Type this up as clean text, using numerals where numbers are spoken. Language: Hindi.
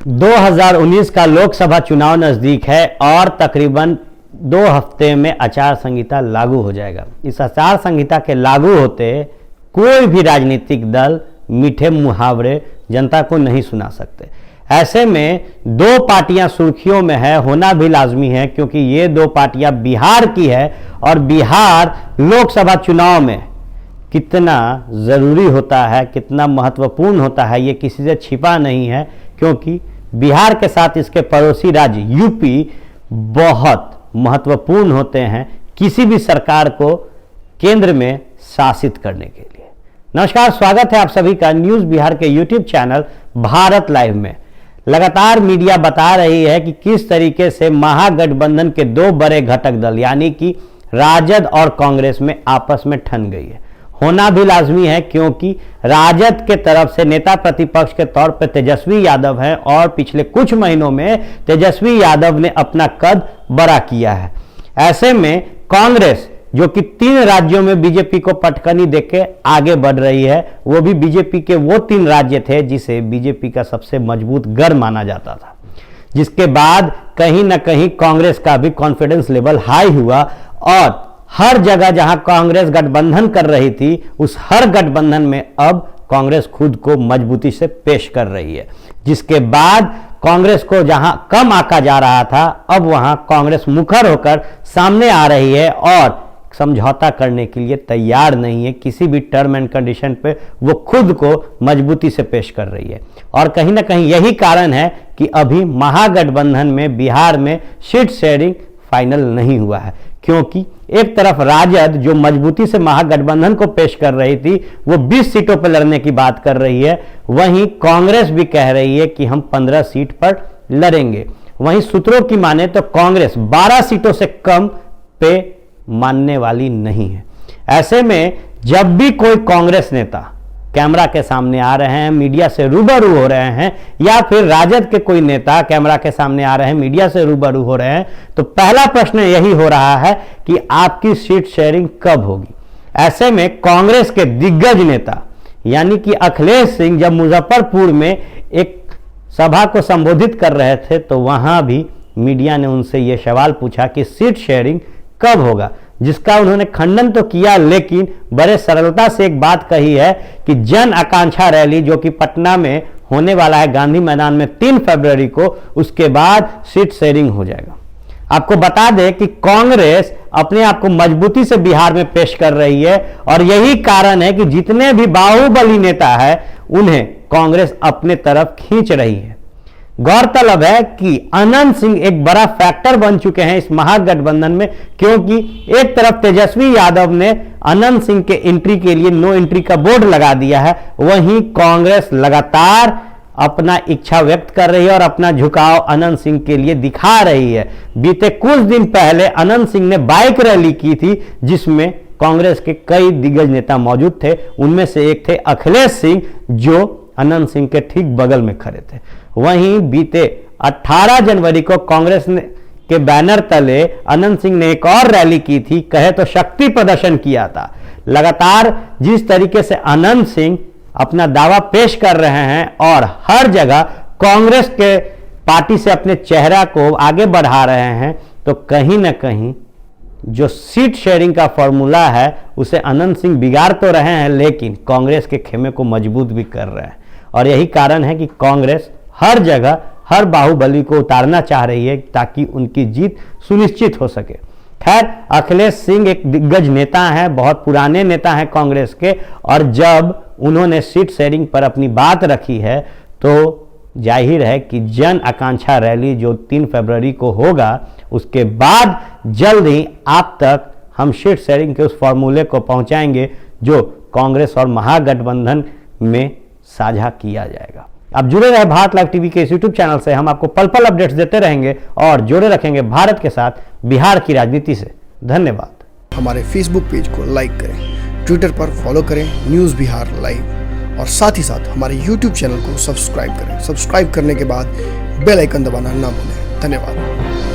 2019 का लोकसभा चुनाव नजदीक है और तकरीबन 2 हफ्ते में आचार संहिता लागू हो जाएगा। इस आचार संहिता के लागू होते कोई भी राजनीतिक दल मीठे मुहावरे जनता को नहीं सुना सकते। ऐसे में 2 पार्टियां सुर्खियों में है, होना भी लाजमी है, क्योंकि ये 2 पार्टियां बिहार की है और बिहार लोकसभा चुनाव में कितना ज़रूरी होता है, कितना महत्वपूर्ण होता है, ये किसी से छिपा नहीं है। क्योंकि बिहार के साथ इसके पड़ोसी राज्य यूपी बहुत महत्वपूर्ण होते हैं किसी भी सरकार को केंद्र में शासित करने के लिए। नमस्कार, स्वागत है आप सभी का न्यूज़ बिहार के यूट्यूब चैनल भारत लाइव में। लगातार मीडिया बता रही है कि किस तरीके से महागठबंधन के 2 बड़े घटक दल यानी कि राजद और कांग्रेस में आपस में ठन गई है। होना भी लाजमी है, क्योंकि राजद के तरफ से नेता प्रतिपक्ष के तौर पर तेजस्वी यादव हैं और पिछले कुछ महीनों में तेजस्वी यादव ने अपना कद बड़ा किया है। ऐसे में कांग्रेस जो कि 3 राज्यों में बीजेपी को पटकनी देके आगे बढ़ रही है, वो भी बीजेपी के वो 3 राज्य थे जिसे बीजेपी का सबसे मजबूत गढ़ माना जाता था, जिसके बाद कहीं ना कहीं कांग्रेस का भी कॉन्फिडेंस लेवल हाई हुआ और हर जगह जहां कांग्रेस गठबंधन कर रही थी, उस हर गठबंधन में अब कांग्रेस खुद को मजबूती से पेश कर रही है। जिसके बाद कांग्रेस को जहां कम आंका जा रहा था, अब वहां कांग्रेस मुखर होकर सामने आ रही है और समझौता करने के लिए तैयार नहीं है। किसी भी टर्म एंड कंडीशन पे वो खुद को मजबूती से पेश कर रही है और कहीं ना कहीं यही कारण है कि अभी महागठबंधन में बिहार में सीट शेयरिंग फाइनल नहीं हुआ है। क्योंकि एक तरफ राजद जो मजबूती से महागठबंधन को पेश कर रही थी, वो 20 सीटों पर लड़ने की बात कर रही है, वहीं कांग्रेस भी कह रही है कि हम 15 सीट पर लड़ेंगे। वहीं सूत्रों की माने तो कांग्रेस 12 सीटों से कम पे मानने वाली नहीं है। ऐसे में जब भी कोई कांग्रेस नेता कैमरा के सामने आ रहे हैं, मीडिया से रूबरू हो रहे हैं, या फिर राजद के कोई नेता कैमरा के सामने आ रहे हैं, मीडिया से रूबरू हो रहे हैं, तो पहला प्रश्न यही हो रहा है कि आपकी सीट शेयरिंग कब होगी। ऐसे में कांग्रेस के दिग्गज नेता यानी कि अखिलेश सिंह जब मुजफ्फरपुर में एक सभा को संबोधित कर रहे थे, तो वहां भी मीडिया ने उनसे यह सवाल पूछा कि सीट शेयरिंग कब होगा, जिसका उन्होंने खंडन तो किया, लेकिन बड़े सरलता से एक बात कही है कि जन आकांक्षा रैली जो कि पटना में होने वाला है गांधी मैदान में 3 फरवरी को, उसके बाद सीट शेयरिंग हो जाएगा। आपको बता दें कि कांग्रेस अपने आप को मजबूती से बिहार में पेश कर रही है और यही कारण है कि जितने भी बाहुबली नेता है उन्हें कांग्रेस अपने तरफ खींच रही है। गौरतलब है कि अनंत सिंह एक बड़ा फैक्टर बन चुके हैं इस महागठबंधन में, क्योंकि एक तरफ तेजस्वी यादव ने अनंत सिंह के एंट्री के लिए नो एंट्री का बोर्ड लगा दिया है, वहीं कांग्रेस लगातार अपना इच्छा व्यक्त कर रही है और अपना झुकाव अनंत सिंह के लिए दिखा रही है। बीते कुछ दिन पहले अनंत सिंह ने बाइक रैली की थी, जिसमें कांग्रेस के कई दिग्गज नेता मौजूद थे। उनमें से एक थे अखिलेश सिंह, जो अनंत सिंह के ठीक बगल में खड़े थे। वहीं बीते 18 जनवरी को कांग्रेस के बैनर तले अनंत सिंह ने एक और रैली की थी, कहे तो शक्ति प्रदर्शन किया था। लगातार जिस तरीके से अनंत सिंह अपना दावा पेश कर रहे हैं और हर जगह कांग्रेस के पार्टी से अपने चेहरा को आगे बढ़ा रहे हैं, तो कहीं ना कहीं जो सीट शेयरिंग का फॉर्मूला है उसे अनंत सिंह बिगाड़ तो रहे हैं, लेकिन कांग्रेस के खेमे को मजबूत भी कर रहे हैं। और यही कारण है कि कांग्रेस हर जगह हर बाहुबली को उतारना चाह रही है ताकि उनकी जीत सुनिश्चित हो सके। खैर, अखिलेश सिंह एक दिग्गज नेता हैं, बहुत पुराने नेता हैं कांग्रेस के, और जब उन्होंने सीट शेयरिंग पर अपनी बात रखी है तो जाहिर है कि जन आकांक्षा रैली जो 3 फरवरी को होगा, उसके बाद जल्द ही आप तक हम सीट शेयरिंग के उस फॉर्मूले को पहुंचाएंगे जो कांग्रेस और महागठबंधन में साझा किया जाएगा। आप जुड़े रहे भारत लाइव टीवी के इस यूट्यूब चैनल से। हम आपको पल पल अपडेट्स देते रहेंगे और जोड़े रखेंगे भारत के साथ, बिहार की राजनीति से। धन्यवाद। हमारे फेसबुक पेज को लाइक करें, ट्विटर पर फॉलो करें न्यूज़ बिहार लाइव, और साथ ही साथ हमारे यूट्यूब चैनल को सब्सक्राइब करें। सब्सक्राइब करने के बाद बेल आइकन दबाना ना भूलें। धन्यवाद।